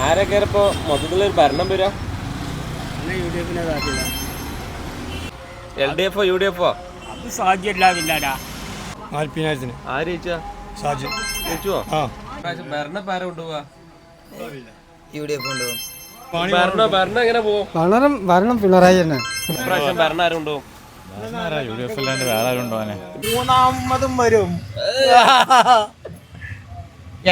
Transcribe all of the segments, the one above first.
ആരൊക്കെ ഇപ്പോ മൊത്തത്തിലൊരു ഭരണം വരിക? LDF UDF അത് സാധ്യമില്ലാതില്ലാടാ. ആര് ജയിച്ചാ? ജയിച്ചുവോ? ഭരണം ആരാ കൊണ്ടുപോവാ? UDF കൊണ്ടുപോകും. ഭരണം എങ്ങനെ പോവും? ഭരണം പിണറായി തന്നെ. ഇപ്രാവശ്യം ഭരണം ആരും കൊണ്ടുപോകും? UDF അല്ലാണ്ട് വേറെ ആരും കൊണ്ടുപോകാനെ? മൂന്നാമതും വരും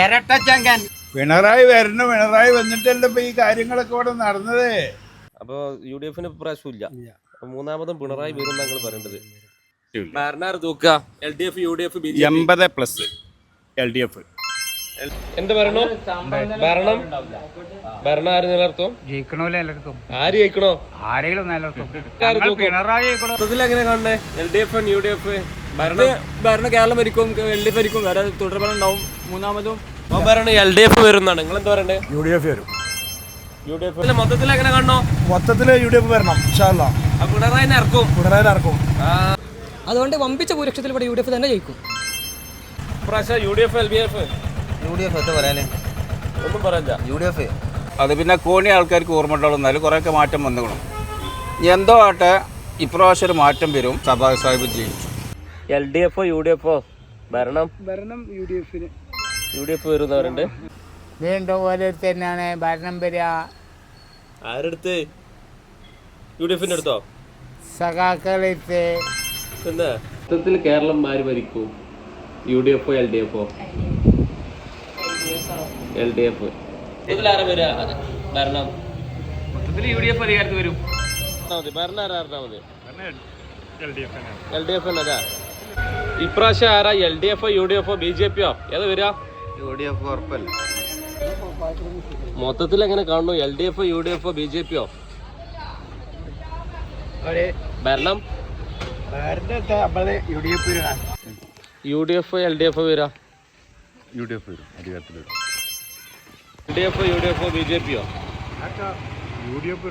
ഇരട്ടച്ചങ്കൻ. പിണറായി വരണം. പിണറായി വന്നിട്ടല്ലേ ഇപ്പൊ ഈ കാര്യങ്ങളൊക്കെ ഇവിടെ നടന്നത്. അപ്പൊ UDF ഇപ്രാവശ്യം ഇല്ല. മൂന്നാമതും പിണറായി വരും ഞങ്ങൾ പറയേണ്ടത്. ഭരണം തൂക്കുക LDF UDF 80+ LDF. എന്ത് ഭരണം? ഭരണം ആര് നിലനിർത്തും? ജയിക്കണോലെ നിലനിർത്തും. ആര് ജയിക്കണോ? ആരെങ്കിലും നിലനിർത്തും. പിണറായി എങ്ങനെ കാണണേ? LDF UDF ഭരണം കേരളം ഭരിക്കും, LDF ഭരിക്കും, വേറെ തുടർഭരണം ഉണ്ടാവും. മൂന്നാമതും ഭരണം LDF വരുന്നതാണ്. നിങ്ങൾ എന്താ പറയണ്ടേ? UDF വരും. UDF മൊത്തത്തിൽ എങ്ങനെ കാണണോ? മൊത്തത്തില് UDF വരണം. പിണറായി ഇറക്കും. അതുകൊണ്ട് വമ്പിച്ച ഭൂരിപക്ഷത്തിൽ ഇവിടെ UDF തന്നെ ജയിക്കും. ഇപ്രാവശ്യം UDF LDF പറയാനേ ഒന്നും പറയാ. UDF അത് പിന്നെ കോണി ആൾക്കാർക്ക് ഓർമ്മ ഉണ്ടാവും. എന്നാലും കുറേയൊക്കെ മാറ്റം വന്നുകൊള്ളും. എന്തോ ആട്ടെ, ഇപ്രാവശ്യം ഒരു മാറ്റം വരും. സഭാ സാഹിബ് ജയിച്ചു. LDF UDF ഭരണം UDF വരുന്നവരുണ്ട്. വേണ്ട പോലെ തന്നെയാണ് ഭരണം വരിക. ആരെടുത്ത്? UDF എടുത്തോ? സഖാക്കളെടുത്ത്. എന്താ മൊത്തത്തിൽ കേരളം ആര് ഭരിക്കും? UDF LDF? LDF. ഇതിലാരാ വരിക ഭരണം? മൊത്തത്തിൽ UDF അധികാരത്തിൽ വരും. ഭരണം ആരാ മതി? LDF എന്നതാ. ഇപ്രാവശ്യം ആരാ? LDF UDF BJP ഏതാ വരിക? UDF ഉറപ്പല്ല. മൊത്തത്തിൽ എങ്ങനെ കാണുന്നു? LDF UDF BJP ഭരണം? UDF LDF വരിക? UDF വരും. അധികാരത്തിൽ വരും. LDF UDF BJP UDF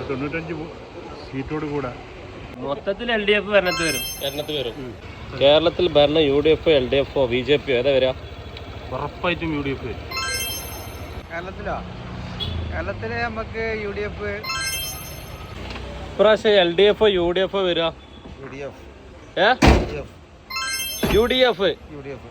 95 സീറ്റോട് കൂടെ മൊത്തത്തിൽ LDF ഭരണത്തിൽ വരും. കേരളത്തിൽ ഭരണം UDF LDF BJP ഏതാ വരിക? ഉറപ്പായിട്ടും UDF വരും. കേരളത്തില് നമുക്ക് UDF. ഇപ്രാവശ്യം LDF UDF വരിക? UDF. UDF UDF